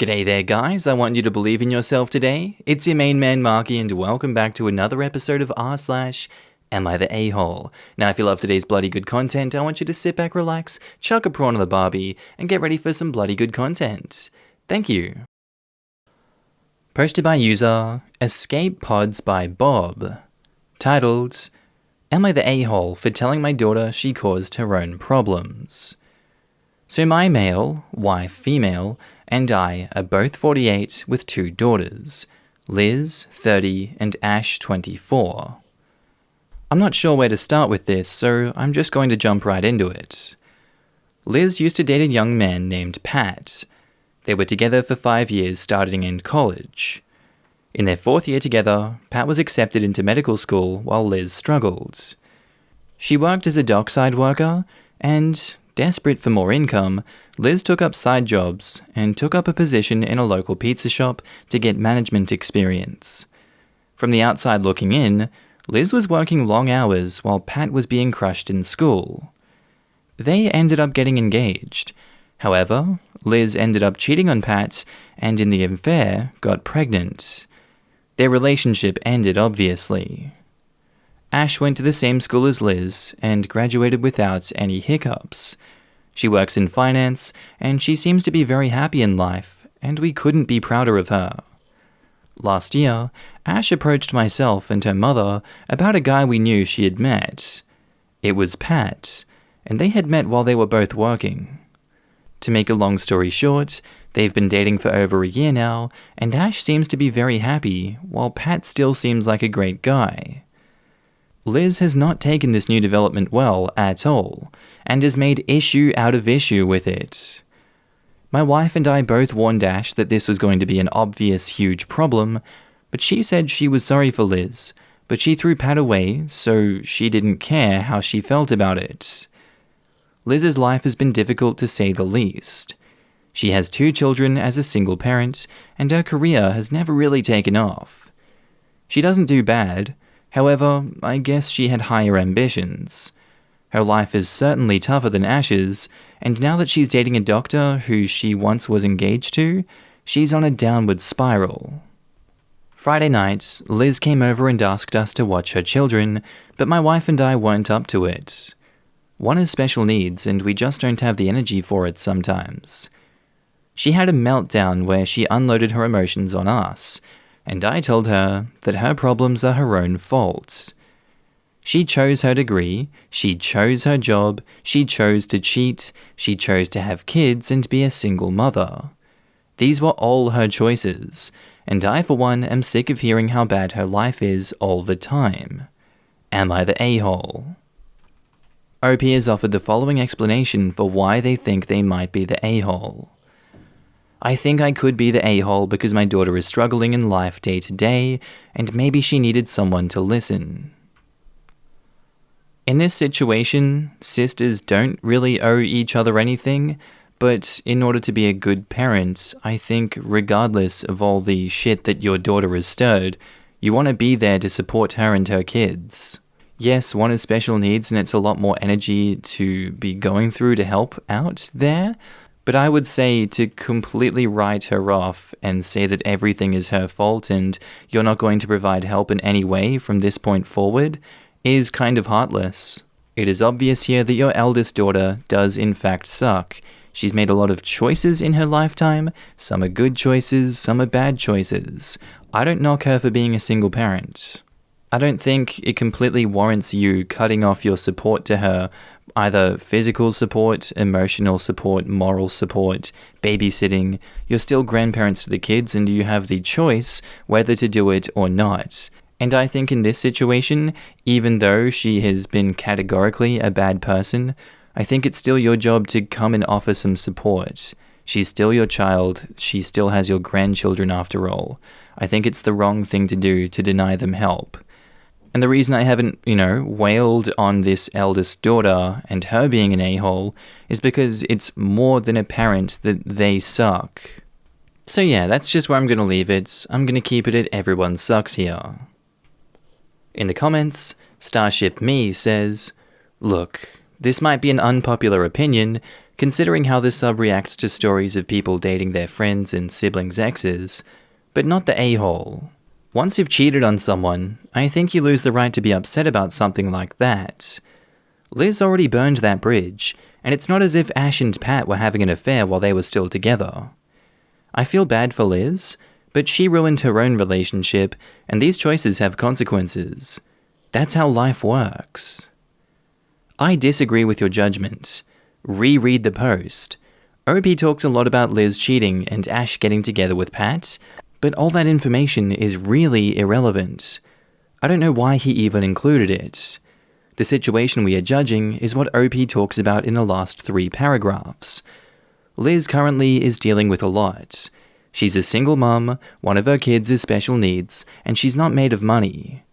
G'day there guys, I want you to believe in yourself today. It's your main man Markee and welcome back to another episode of r/Am I the A-hole? Now if you love today's bloody good content, I want you to sit back, relax, chuck a prawn on the barbie, and get ready for some bloody good content. Thank you. Posted by user Escape Pods by Bob. Titled, Am I the A-hole for telling my daughter she caused her own problems? So my male, wife female, and I are both 48 with two daughters, Liz, 30, and Ash, 24. I'm not sure where to start with this, so I'm just going to jump right into it. Liz used to date a young man named Pat. They were together for 5 years starting in college. In their 4th year together, Pat was accepted into medical school while Liz struggled. She worked as a dockside worker, and desperate for more income, Liz took up side jobs and took up a position in a local pizza shop to get management experience. From the outside looking in, Liz was working long hours while Pat was being crushed in school. They ended up getting engaged. However, Liz ended up cheating on Pat and in the affair got pregnant. Their relationship ended obviously. Ash went to the same school as Liz and graduated without any hiccups. She works in finance, and she seems to be very happy in life, and we couldn't be prouder of her. Last year, Ash approached myself and her mother about a guy we knew she had met. It was Pat, and they had met while they were both working. To make a long story short, they've been dating for over a year now, and Ash seems to be very happy, while Pat still seems like a great guy. Liz has not taken this new development well at all, and has made issue out of issue with it. My wife and I both warned Ash that this was going to be an obvious huge problem, but she said she was sorry for Liz, but she threw Pat away, so she didn't care how she felt about it. Liz's life has been difficult to say the least. She has 2 children as a single parent, and her career has never really taken off. She doesn't do bad. However, I guess she had higher ambitions. Her life is certainly tougher than Ash's, and now that she's dating a doctor who she once was engaged to, she's on a downward spiral. Friday night, Liz came over and asked us to watch her children, but my wife and I weren't up to it. One has special needs, and we just don't have the energy for it sometimes. She had a meltdown where she unloaded her emotions on us, and I told her that her problems are her own fault. She chose her degree, she chose her job, she chose to cheat, she chose to have kids and be a single mother. These were all her choices, and I for one am sick of hearing how bad her life is all the time. Am I the a-hole? OP has offered the following explanation for why they think they might be the a-hole. I think I could be the a-hole because my daughter is struggling in life day to day, and maybe she needed someone to listen. In this situation, sisters don't really owe each other anything, but in order to be a good parent, I think regardless of all the shit that your daughter has stirred, you want to be there to support her and her kids. Yes, one has special needs and it's a lot more energy to be going through to help out there, but I would say to completely write her off and say that everything is her fault and you're not going to provide help in any way from this point forward is kind of heartless. It is obvious here that your eldest daughter does in fact suck. She's made a lot of choices in her lifetime. Some are good choices, some are bad choices. I don't knock her for being a single parent. I don't think it completely warrants you cutting off your support to her, either physical support, emotional support, moral support, babysitting. You're still grandparents to the kids and you have the choice whether to do it or not. And I think in this situation, even though she has been categorically a bad person, I think it's still your job to come and offer some support. She's still your child, she still has your grandchildren after all. I think it's the wrong thing to do to deny them help. And the reason I haven't, wailed on this eldest daughter and her being an a-hole is because it's more than apparent that they suck. So yeah, that's just where I'm going to leave it. I'm going to keep it at everyone sucks here. In the comments, Starship Me says, "Look, this might be an unpopular opinion, considering how the sub reacts to stories of people dating their friends' and siblings' exes, but not the a-hole. Once you've cheated on someone, I think you lose the right to be upset about something like that. Liz already burned that bridge, and it's not as if Ash and Pat were having an affair while they were still together. I feel bad for Liz, but she ruined her own relationship, and these choices have consequences. That's how life works. I disagree with your judgment. Reread the post. OP talks a lot about Liz cheating and Ash getting together with Pat, but all that information is really irrelevant. I don't know why he even included it. The situation we are judging is what OP talks about in the last 3 paragraphs. Liz currently is dealing with a lot. She's a single mum, one of her kids is special needs, and she's not made of money.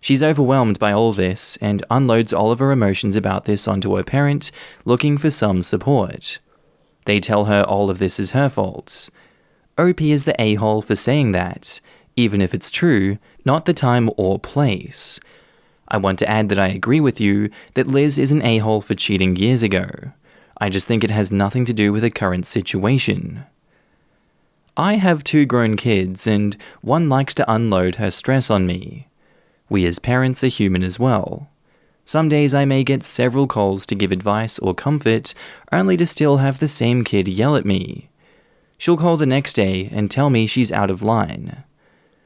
She's overwhelmed by all this and unloads all of her emotions about this onto her parent, looking for some support. They tell her all of this is her fault. OP is the a-hole for saying that, even if it's true, not the time or place. I want to add that I agree with you that Liz is an a-hole for cheating years ago. I just think it has nothing to do with the current situation. I have 2 grown kids, and one likes to unload her stress on me. We as parents are human as well. Some days I may get several calls to give advice or comfort, only to still have the same kid yell at me. She'll call the next day and tell me she's out of line.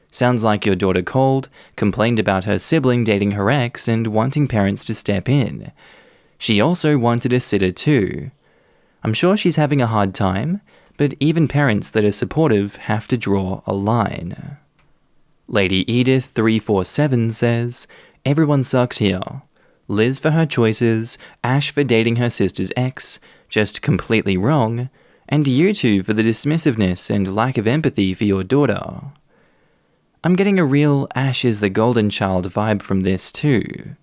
Sounds like your daughter called, complained about her sibling dating her ex and wanting parents to step in. She also wanted a sitter too. I'm sure she's having a hard time, but even parents that are supportive have to draw a line. Lady Edith 347 says, everyone sucks here. Liz for her choices, Ash for dating her sister's ex, just completely wrong, and you two for the dismissiveness and lack of empathy for your daughter. I'm getting a real Ash is the golden child vibe from this too.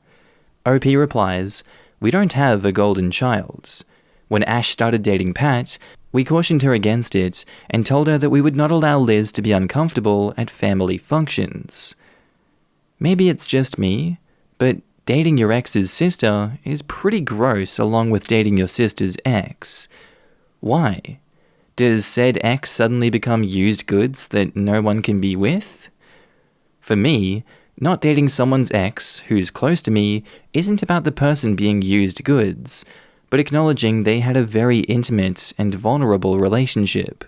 OP replies, we don't have a golden child. When Ash started dating Pat, we cautioned her against it and told her that we would not allow Liz to be uncomfortable at family functions. Maybe it's just me, but dating your ex's sister is pretty gross along with dating your sister's ex. Why? Does said ex suddenly become used goods that no one can be with? For me, not dating someone's ex who's close to me isn't about the person being used goods, but acknowledging they had a very intimate and vulnerable relationship.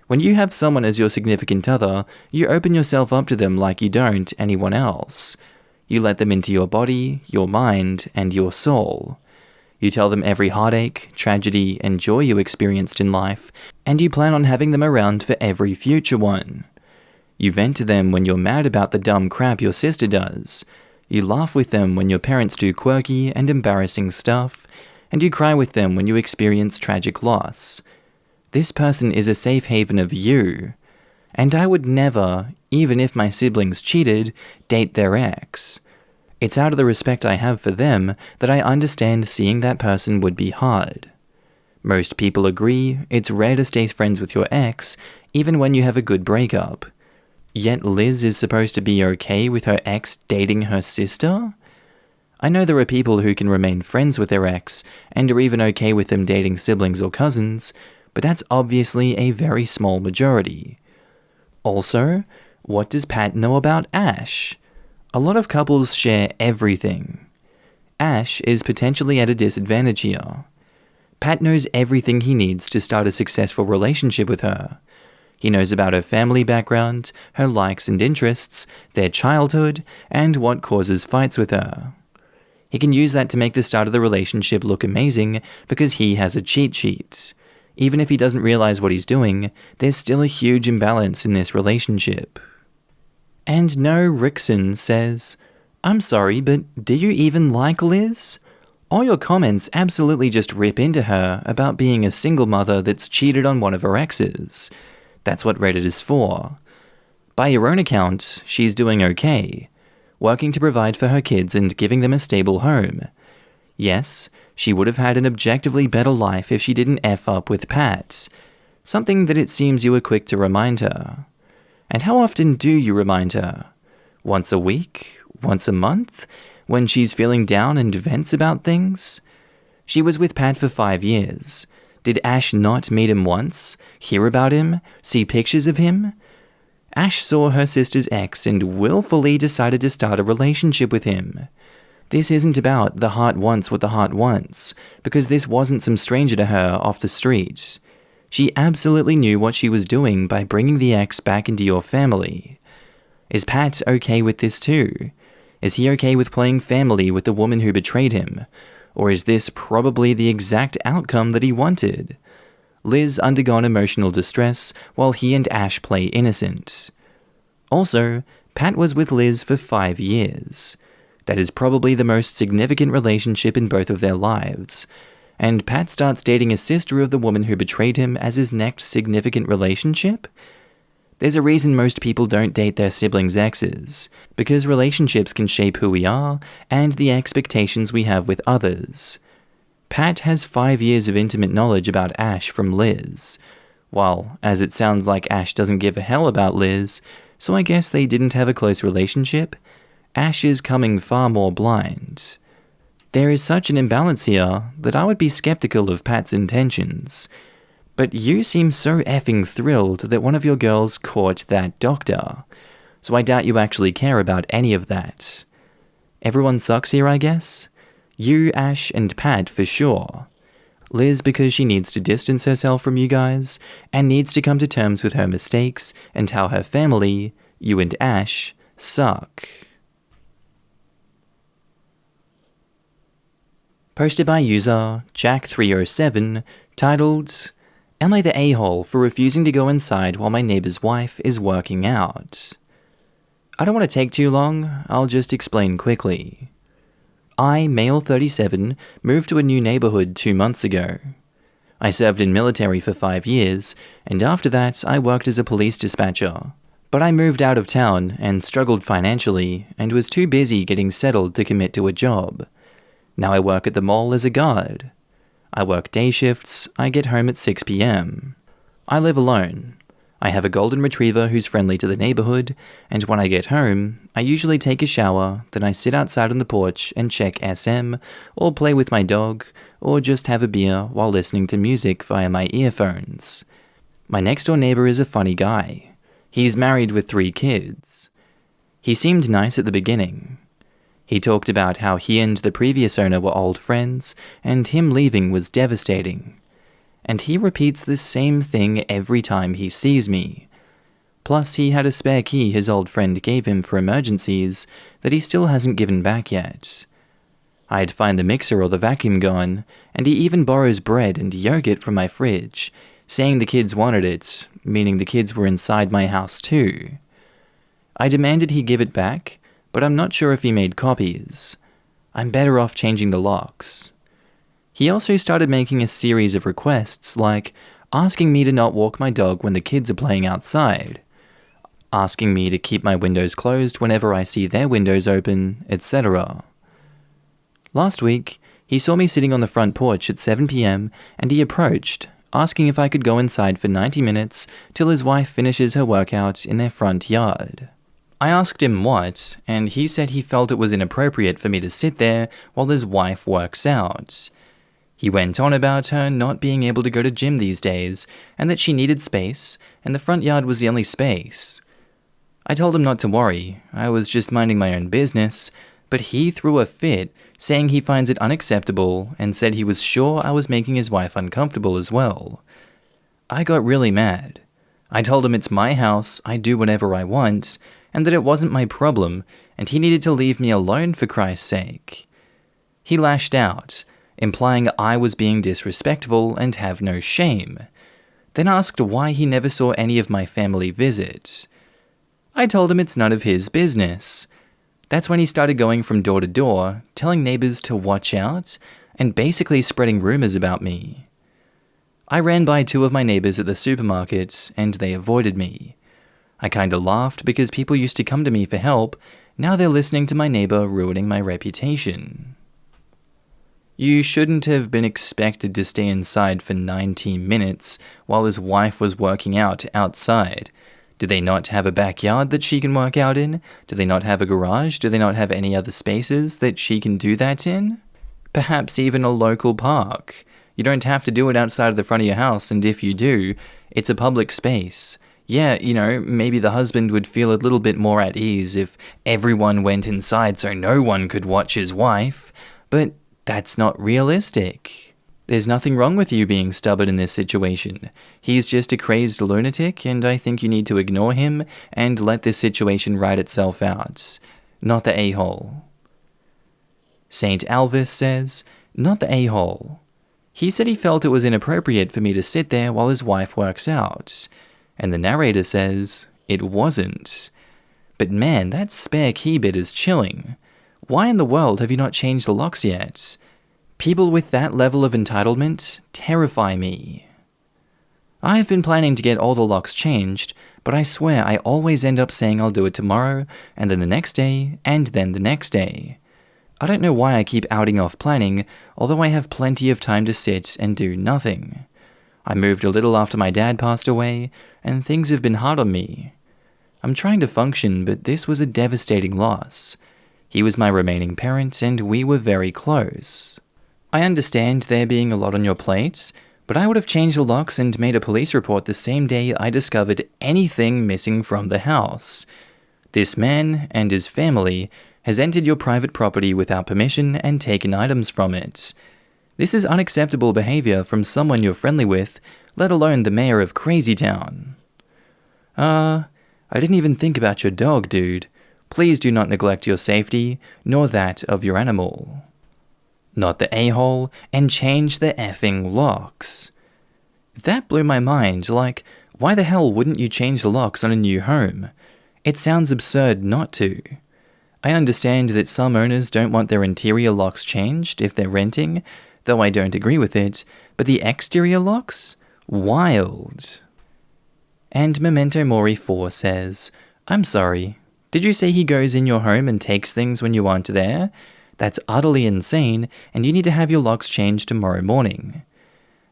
When you have someone as your significant other, you open yourself up to them like you don't anyone else. You let them into your body, your mind, and your soul. You tell them every heartache, tragedy, and joy you experienced in life, and you plan on having them around for every future one. You vent to them when you're mad about the dumb crap your sister does. You laugh with them when your parents do quirky and embarrassing stuff, and you cry with them when you experience tragic loss. This person is a safe haven of you. And I would never, even if my siblings cheated, date their ex. It's out of the respect I have for them that I understand seeing that person would be hard. Most people agree it's rare to stay friends with your ex, even when you have a good breakup. Yet Liz is supposed to be okay with her ex dating her sister? I know there are people who can remain friends with their ex and are even okay with them dating siblings or cousins, but that's obviously a very small majority. Also, what does Pat know about Ash? A lot of couples share everything. Ash is potentially at a disadvantage here. Pat knows everything he needs to start a successful relationship with her. He knows about her family background, her likes and interests, their childhood, and what causes fights with her. He can use that to make the start of the relationship look amazing because he has a cheat sheet. Even if he doesn't realize what he's doing, there's still a huge imbalance in this relationship. And No Rickson says, I'm sorry, but do you even like Liz? All your comments absolutely just rip into her about being a single mother that's cheated on one of her exes. That's what Reddit is for. By your own account, she's doing okay, working to provide for her kids and giving them a stable home. Yes, she would have had an objectively better life if she didn't F up with Pat, something that it seems you were quick to remind her. And how often do you remind her? Once a week? Once a month? When she's feeling down and vents about things? She was with Pat for 5 years. Did Ash not meet him once, hear about him, see pictures of him? Ash saw her sister's ex and willfully decided to start a relationship with him. This isn't about the heart wants what the heart wants, because this wasn't some stranger to her off the street. She absolutely knew what she was doing by bringing the ex back into your family. Is Pat okay with this too? Is he okay with playing family with the woman who betrayed him? Or is this probably the exact outcome that he wanted? Liz undergone emotional distress while he and Ash play innocent. Also, Pat was with Liz for 5 years. That is probably the most significant relationship in both of their lives. And Pat starts dating a sister of the woman who betrayed him as his next significant relationship? There's a reason most people don't date their siblings' exes, because relationships can shape who we are and the expectations we have with others. Pat has 5 years of intimate knowledge about Ash from Liz. While, as it sounds like Ash doesn't give a hell about Liz, so I guess they didn't have a close relationship, Ash is coming far more blind. There is such an imbalance here that I would be skeptical of Pat's intentions. But you seem so effing thrilled that one of your girls caught that doctor, so I doubt you actually care about any of that. Everyone sucks here, I guess? You, Ash, and Pat for sure. Liz because she needs to distance herself from you guys, and needs to come to terms with her mistakes and how her family, you and Ash, suck. Posted by user Jack307, titled, Am I the a-hole for refusing to go inside while my neighbor's wife is working out? I don't want to take too long, I'll just explain quickly. I, male 37, moved to a new neighborhood 2 months ago. I served in military for 5 years, and after that I worked as a police dispatcher. But I moved out of town and struggled financially and was too busy getting settled to commit to a job. Now I work at the mall as a guard. I work day shifts, I get home at 6 p.m. I live alone. I have a golden retriever who's friendly to the neighborhood, and when I get home, I usually take a shower, then I sit outside on the porch and check SM, or play with my dog, or just have a beer while listening to music via my earphones. My next-door neighbor is a funny guy. He's married with 3 kids. He seemed nice at the beginning. He talked about how he and the previous owner were old friends, and him leaving was devastating. And he repeats the same thing every time he sees me. Plus, he had a spare key his old friend gave him for emergencies that he still hasn't given back yet. I'd find the mixer or the vacuum gone, and he even borrows bread and yogurt from my fridge, saying the kids wanted it, meaning the kids were inside my house too. I demanded he give it back, but I'm not sure if he made copies. I'm better off changing the locks. He also started making a series of requests, like asking me to not walk my dog when the kids are playing outside, asking me to keep my windows closed whenever I see their windows open, etc. Last week, he saw me sitting on the front porch at 7 p.m. and he approached, asking if I could go inside for 90 minutes till his wife finishes her workout in their front yard. I asked him what, and he said he felt it was inappropriate for me to sit there while his wife works out. He went on about her not being able to go to gym these days, and that she needed space, and the front yard was the only space. I told him not to worry, I was just minding my own business, but he threw a fit, saying he finds it unacceptable, and said he was sure I was making his wife uncomfortable as well. I got really mad. I told him it's my house, I do whatever I want, and that it wasn't my problem, and he needed to leave me alone for Christ's sake. He lashed out, implying I was being disrespectful and have no shame, then asked why he never saw any of my family visit. I told him it's none of his business. That's when he started going from door to door, telling neighbors to watch out, and basically spreading rumors about me. I ran by 2 of my neighbors at the supermarket, and they avoided me. I kinda laughed because people used to come to me for help, now they're listening to my neighbor ruining my reputation. You shouldn't have been expected to stay inside for 90 minutes while his wife was working out outside. Do they not have a backyard that she can work out in? Do they not have a garage? Do they not have any other spaces that she can do that in? Perhaps even a local park. You don't have to do it outside of the front of your house, and if you do, it's a public space. Yeah, maybe the husband would feel a little bit more at ease if everyone went inside so no one could watch his wife, but that's not realistic. There's nothing wrong with you being stubborn in this situation. He's just a crazed lunatic, and I think you need to ignore him and let this situation write itself out. Not the a-hole. St. Alvis says, not the a-hole. He said he felt it was inappropriate for me to sit there while his wife works out. And the narrator says, it wasn't. But man, that spare key bit is chilling. Why in the world have you not changed the locks yet? People with that level of entitlement terrify me. I've been planning to get all the locks changed, but I swear I always end up saying I'll do it tomorrow, and then the next day, and then the next day. I don't know why I keep outing off planning, although I have plenty of time to sit and do nothing. I moved a little after my dad passed away, and things have been hard on me. I'm trying to function, but this was a devastating loss. He was my remaining parent, and we were very close. I understand there being a lot on your plate, but I would have changed the locks and made a police report the same day I discovered anything missing from the house. This man and his family has entered your private property without permission and taken items from it. This is unacceptable behavior from someone you're friendly with, let alone the mayor of Crazy Town. I didn't even think about your dog, dude. Please do not neglect your safety, nor that of your animal. Not the a-hole, and change the effing locks. That blew my mind, like, why the hell wouldn't you change the locks on a new home? It sounds absurd not to. I understand that some owners don't want their interior locks changed if they're renting, though I don't agree with it, but the exterior locks? Wild. And Memento Mori 4 says, I'm sorry, did you say he goes in your home and takes things when you aren't there? That's utterly insane, and you need to have your locks changed tomorrow morning.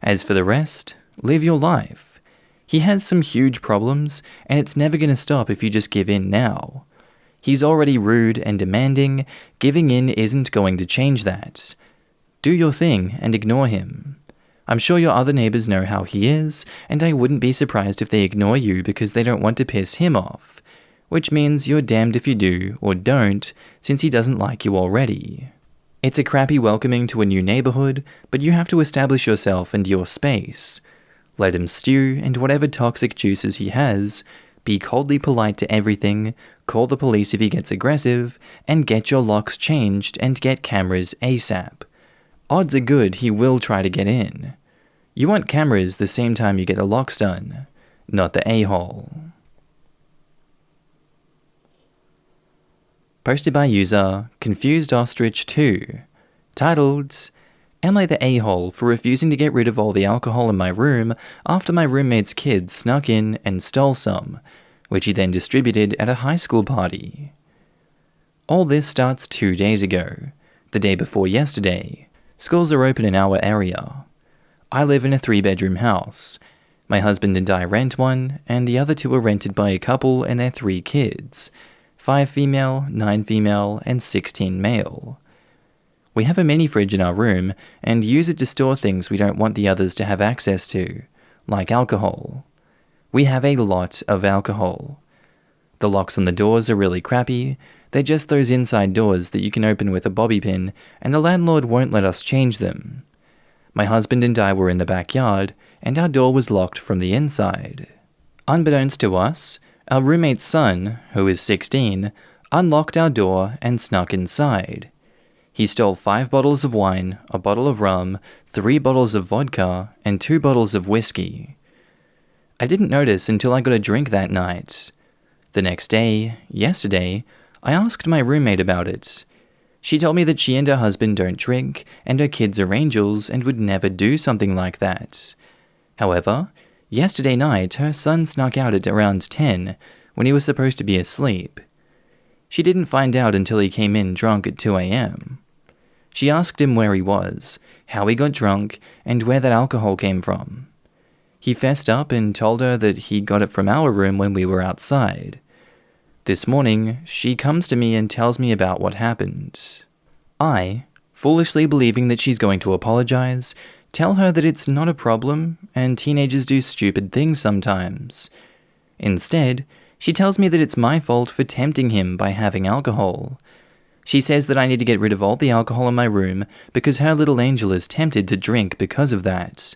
As for the rest, live your life. He has some huge problems, and it's never going to stop if you just give in now. He's already rude and demanding, giving in isn't going to change that. Do your thing and ignore him. I'm sure your other neighbors know how he is, and I wouldn't be surprised if they ignore you because they don't want to piss him off. Which means you're damned if you do, or don't, since he doesn't like you already. It's a crappy welcoming to a new neighborhood, but you have to establish yourself and your space. Let him stew, and whatever toxic juices he has, be coldly polite to everything, call the police if he gets aggressive, and get your locks changed and get cameras ASAP. Odds are good he will try to get in. You want cameras the same time you get the locks done, not the a-hole. Posted by user ConfusedOstrich2, titled, Am I the a-hole for refusing to get rid of all the alcohol in my room after my roommate's kids snuck in and stole some, which he then distributed at a high school party? All this starts 2 days ago, the day before yesterday. Schools are open in our area. I live in a 3-bedroom house. My husband and I rent one, and the other 2 are rented by a couple and their 3 kids, 5 female, 9 female, and 16 male. We have a mini fridge in our room and use it to store things we don't want the others to have access to, like alcohol. We have a lot of alcohol. The locks on the doors are really crappy. They're just those inside doors that you can open with a bobby pin, and the landlord won't let us change them. My husband and I were in the backyard, and our door was locked from the inside. Unbeknownst to us, our roommate's son, who is 16, unlocked our door and snuck inside. He stole 5 bottles of wine, a bottle of rum, 3 bottles of vodka, and 2 bottles of whiskey. I didn't notice until I got a drink that night. The next day, yesterday, I asked my roommate about it. She told me that she and her husband don't drink, and her kids are angels and would never do something like that. However, yesterday night her son snuck out at around 10, when he was supposed to be asleep. She didn't find out until he came in drunk at 2 a.m. She asked him where he was, how he got drunk, and where that alcohol came from. He fessed up and told her that he got it from our room when we were outside. This morning, she comes to me and tells me about what happened. I, foolishly believing that she's going to apologize, Tell her that it's not a problem, and teenagers do stupid things sometimes. Instead, she tells me that it's my fault for tempting him by having alcohol. She says that I need to get rid of all the alcohol in my room because her little angel is tempted to drink because of that.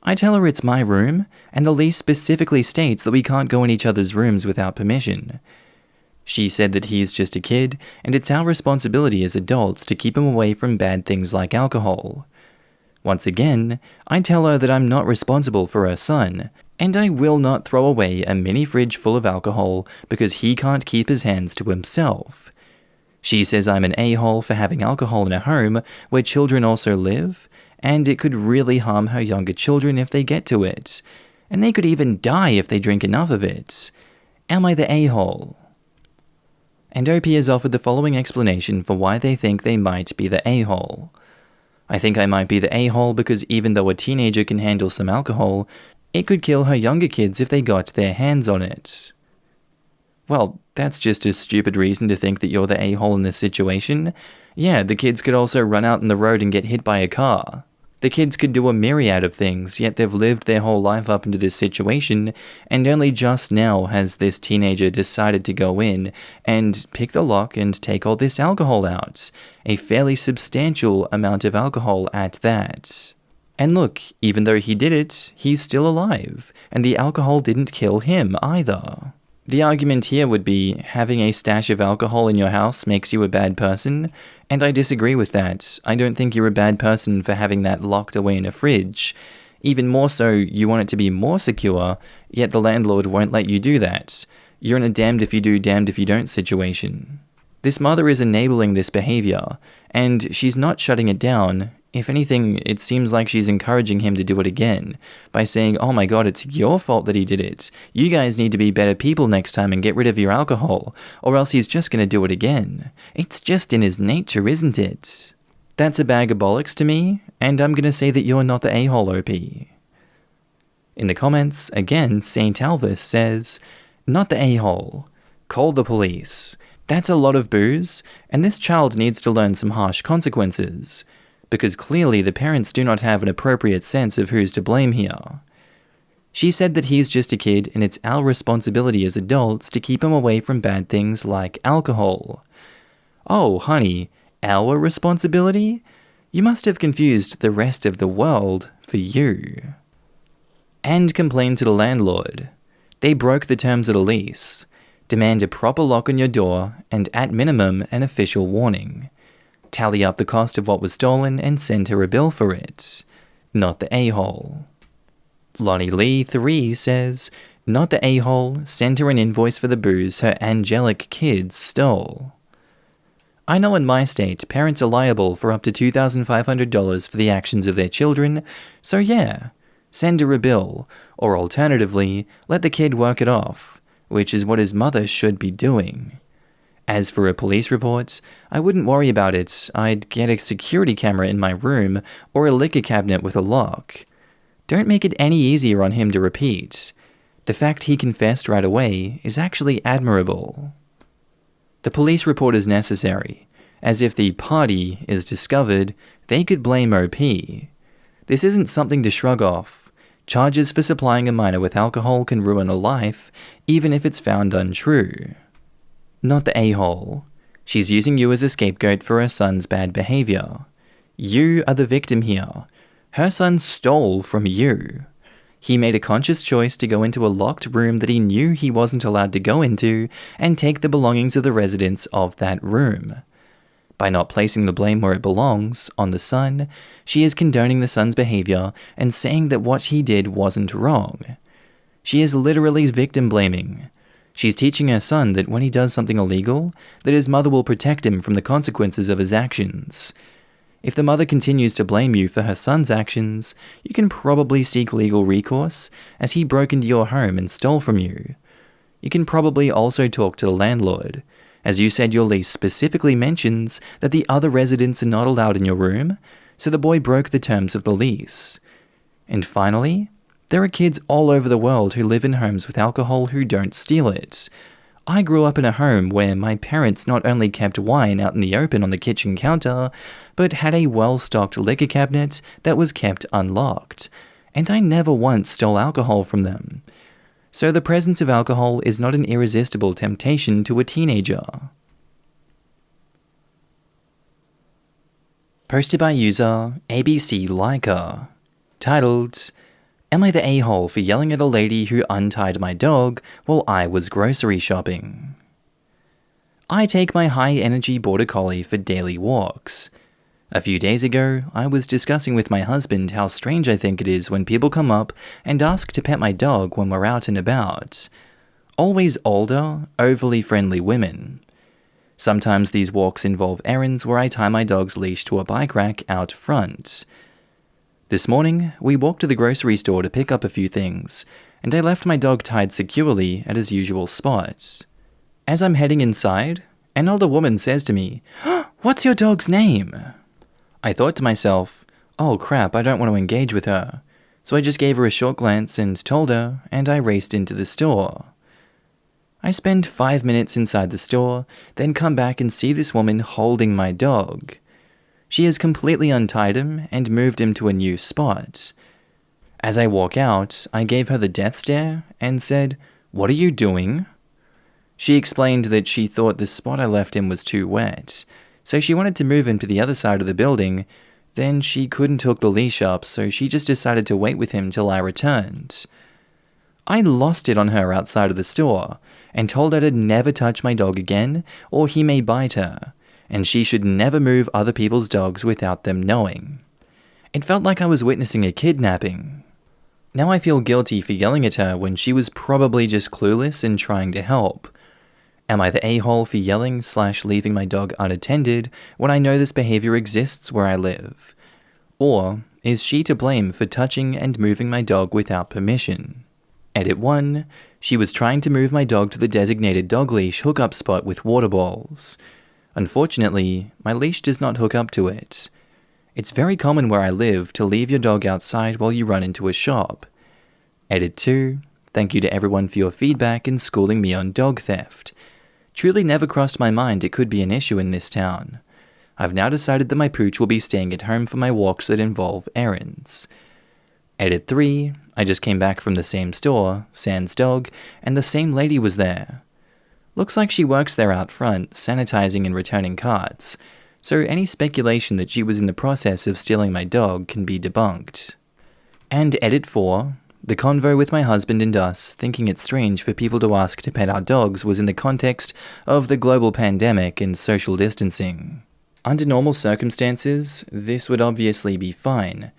I tell her it's my room, and the lease specifically states that we can't go in each other's rooms without permission. She said that he is just a kid, and it's our responsibility as adults to keep him away from bad things like alcohol. Once again, I tell her that I'm not responsible for her son, and I will not throw away a mini fridge full of alcohol because he can't keep his hands to himself. She says I'm an a-hole for having alcohol in a home where children also live, and it could really harm her younger children if they get to it, and they could even die if they drink enough of it. Am I the a-hole? And OP has offered the following explanation for why they think they might be the a-hole. I think I might be the a-hole because even though a teenager can handle some alcohol, it could kill her younger kids if they got their hands on it. Well, that's just a stupid reason to think that you're the a-hole in this situation. Yeah, the kids could also run out on the road and get hit by a car. The kids could do a myriad of things, yet they've lived their whole life up into this situation, and only just now has this teenager decided to go in and pick the lock and take all this alcohol out. A fairly substantial amount of alcohol at that. And look, even though he did it, he's still alive, and the alcohol didn't kill him either. The argument here would be having a stash of alcohol in your house makes you a bad person, and I disagree with that. I don't think you're a bad person for having that locked away in a fridge. Even more so, you want it to be more secure, yet the landlord won't let you do that. You're in a damned if you do, damned if you don't situation. This mother is enabling this behavior, and she's not shutting it down. If anything, it seems like she's encouraging him to do it again, by saying, oh my god, it's your fault that he did it. You guys need to be better people next time and get rid of your alcohol, or else he's just going to do it again. It's just in his nature, isn't it? That's a bag of bollocks to me, and I'm going to say that you're not the a-hole, OP. In the comments, again, St. Alvis says, not the a-hole. Call the police. That's a lot of booze, and this child needs to learn some harsh consequences. Because clearly the parents do not have an appropriate sense of who's to blame here. She said that he's just a kid and it's our responsibility as adults to keep him away from bad things like alcohol. Oh, honey, our responsibility? You must have confused the rest of the world for you. And complain to the landlord. They broke the terms of the lease. Demand a proper lock on your door and at minimum an official warning. Tally up the cost of what was stolen and send her a bill for it. Not the a-hole. Lonnie Lee 3 says, not the a-hole, send her an invoice for the booze her angelic kids stole. I know in my state, parents are liable for up to $2,500 for the actions of their children, so yeah, send her a bill, or alternatively, let the kid work it off, which is what his mother should be doing. As for a police report, I wouldn't worry about it. I'd get a security camera in my room or a liquor cabinet with a lock. Don't make it any easier on him to repeat. The fact he confessed right away is actually admirable. The police report is necessary, as if the party is discovered, they could blame OP. This isn't something to shrug off. Charges for supplying a minor with alcohol can ruin a life, even if it's found untrue. Not the a-hole. She's using you as a scapegoat for her son's bad behavior. You are the victim here. Her son stole from you. He made a conscious choice to go into a locked room that he knew he wasn't allowed to go into and take the belongings of the residents of that room. By not placing the blame where it belongs, on the son, she is condoning the son's behavior and saying that what he did wasn't wrong. She is literally victim blaming. She's teaching her son that when he does something illegal, that his mother will protect him from the consequences of his actions. If the mother continues to blame you for her son's actions, you can probably seek legal recourse, as he broke into your home and stole from you. You can probably also talk to the landlord, as you said your lease specifically mentions that the other residents are not allowed in your room, so the boy broke the terms of the lease. And finally, there are kids all over the world who live in homes with alcohol who don't steal it. I grew up in a home where my parents not only kept wine out in the open on the kitchen counter, but had a well-stocked liquor cabinet that was kept unlocked, and I never once stole alcohol from them. So the presence of alcohol is not an irresistible temptation to a teenager. Posted by user ABCLiker, titled, "Am I the a-hole for yelling at a lady who untied my dog while I was grocery shopping?" I take my high-energy border collie for daily walks. A few days ago, I was discussing with my husband how strange I think it is when people come up and ask to pet my dog when we're out and about. Always older, overly friendly women. Sometimes these walks involve errands where I tie my dog's leash to a bike rack out front. This morning, we walked to the grocery store to pick up a few things, and I left my dog tied securely at his usual spot. As I'm heading inside, an older woman says to me, "What's your dog's name?" I thought to myself, oh crap, I don't want to engage with her. So I just gave her a short glance and told her, and I raced into the store. I spend 5 minutes inside the store, then come back and see this woman holding my dog. She has completely untied him and moved him to a new spot. As I walk out, I gave her the death stare and said, "What are you doing?" She explained that she thought the spot I left him was too wet, so she wanted to move him to the other side of the building. Then she couldn't hook the leash up, so she just decided to wait with him till I returned. I lost it on her outside of the store, and told her to never touch my dog again, or he may bite her, and she should never move other people's dogs without them knowing. It felt like I was witnessing a kidnapping. Now I feel guilty for yelling at her when she was probably just clueless and trying to help. Am I the a-hole for yelling/leaving my dog unattended when I know this behavior exists where I live? Or is she to blame for touching and moving my dog without permission? Edit 1. She was trying to move my dog to the designated dog leash hookup spot with water balls. Unfortunately, my leash does not hook up to it. It's very common where I live to leave your dog outside while you run into a shop. Edit 2. Thank you to everyone for your feedback and schooling me on dog theft. Truly never crossed my mind it could be an issue in this town. I've now decided that my pooch will be staying at home for my walks that involve errands. Edit 3. I just came back from the same store, sans dog, and the same lady was there. Looks like she works there out front, sanitizing and returning carts, so any speculation that she was in the process of stealing my dog can be debunked. And Edit 4. The convo with my husband and us, thinking it's strange for people to ask to pet our dogs, was in the context of the global pandemic and social distancing. Under normal circumstances, this would obviously be fine,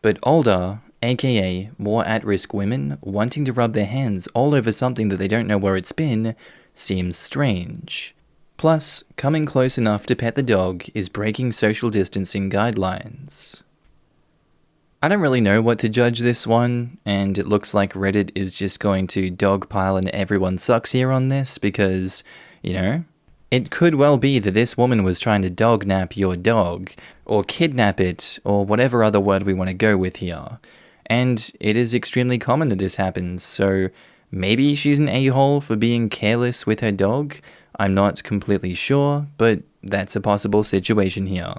but older, aka more at-risk women, wanting to rub their hands all over something that they don't know where it's been, seems strange. Plus, coming close enough to pet the dog is breaking social distancing guidelines. I don't really know what to judge this one, and it looks like Reddit is just going to dogpile and everyone sucks here on this because, it could well be that this woman was trying to dog-nap your dog, or kidnap it, or whatever other word we want to go with here. And it is extremely common that this happens, so maybe she's an a-hole for being careless with her dog. I'm not completely sure, but that's a possible situation here.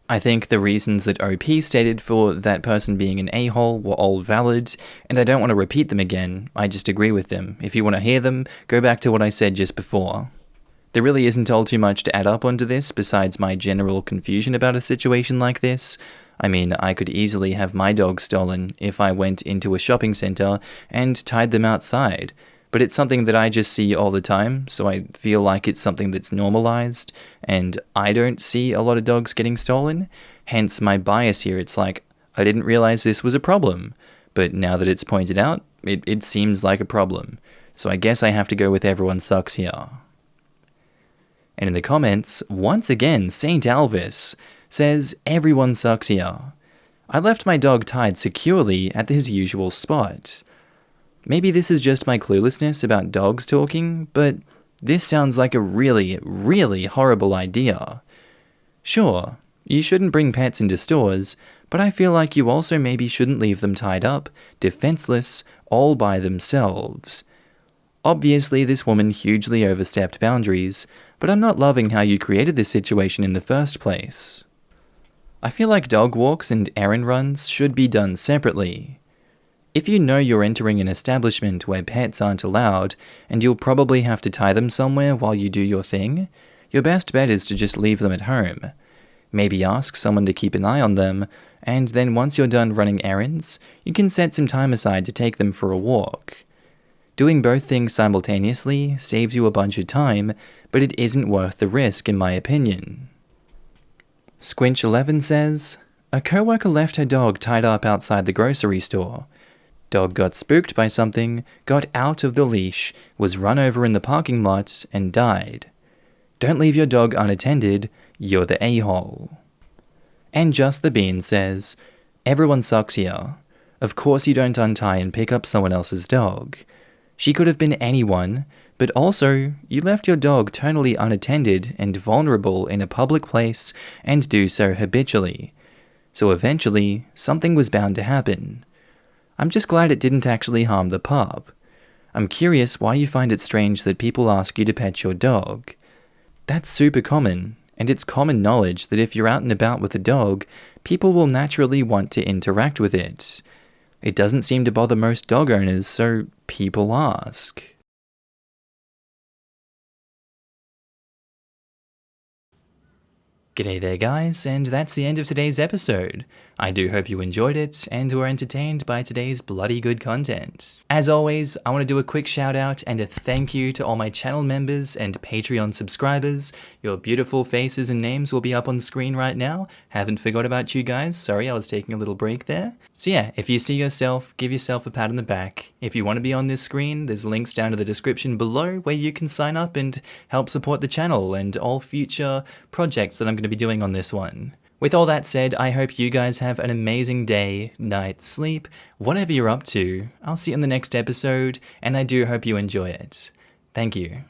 I think the reasons that OP stated for that person being an a-hole were all valid, and I don't want to repeat them again, I just agree with them. If you want to hear them, go back to what I said just before. There really isn't all too much to add up onto this besides my general confusion about a situation like this. I mean, I could easily have my dog stolen if I went into a shopping center and tied them outside, but it's something that I just see all the time, so I feel like it's something that's normalized, and I don't see a lot of dogs getting stolen, hence my bias here. It's like, I didn't realize this was a problem, but now that it's pointed out, it seems like a problem, so I guess I have to go with everyone sucks here. And in the comments, once again, Saint Alvis says, everyone sucks here. I left my dog tied securely at his usual spot. Maybe this is just my cluelessness about dogs talking, but this sounds like a really, really horrible idea. Sure, you shouldn't bring pets into stores, but I feel like you also maybe shouldn't leave them tied up, defenseless, all by themselves. Obviously, this woman hugely overstepped boundaries, but I'm not loving how you created this situation in the first place. I feel like dog walks and errand runs should be done separately. If you know you're entering an establishment where pets aren't allowed, and you'll probably have to tie them somewhere while you do your thing, your best bet is to just leave them at home. Maybe ask someone to keep an eye on them, and then once you're done running errands, you can set some time aside to take them for a walk. Doing both things simultaneously saves you a bunch of time, but it isn't worth the risk in my opinion. Squinch11 says, a coworker left her dog tied up outside the grocery store. Dog got spooked by something, got out of the leash, was run over in the parking lot, and died. Don't leave your dog unattended, you're the a-hole. And Just the Bean says, everyone sucks here. Of course you don't untie and pick up someone else's dog. She could have been anyone, but also, you left your dog totally unattended and vulnerable in a public place and do so habitually. So eventually, something was bound to happen. I'm just glad it didn't actually harm the pup. I'm curious why you find it strange that people ask you to pet your dog. That's super common, and it's common knowledge that if you're out and about with a dog, people will naturally want to interact with it. It doesn't seem to bother most dog owners, so people ask. G'day there guys, and that's the end of today's episode. I do hope you enjoyed it and were entertained by today's bloody good content. As always, I want to do a quick shout out and a thank you to all my channel members and Patreon subscribers. Your beautiful faces and names will be up on screen right now. Haven't forgot about you guys, sorry I was taking a little break there. So yeah, if you see yourself, give yourself a pat on the back. If you want to be on this screen, there's links down to the description below where you can sign up and help support the channel and all future projects that I'm going to be doing on this one. With all that said, I hope you guys have an amazing day, night, sleep, whatever you're up to. I'll see you in the next episode, and I do hope you enjoy it. Thank you.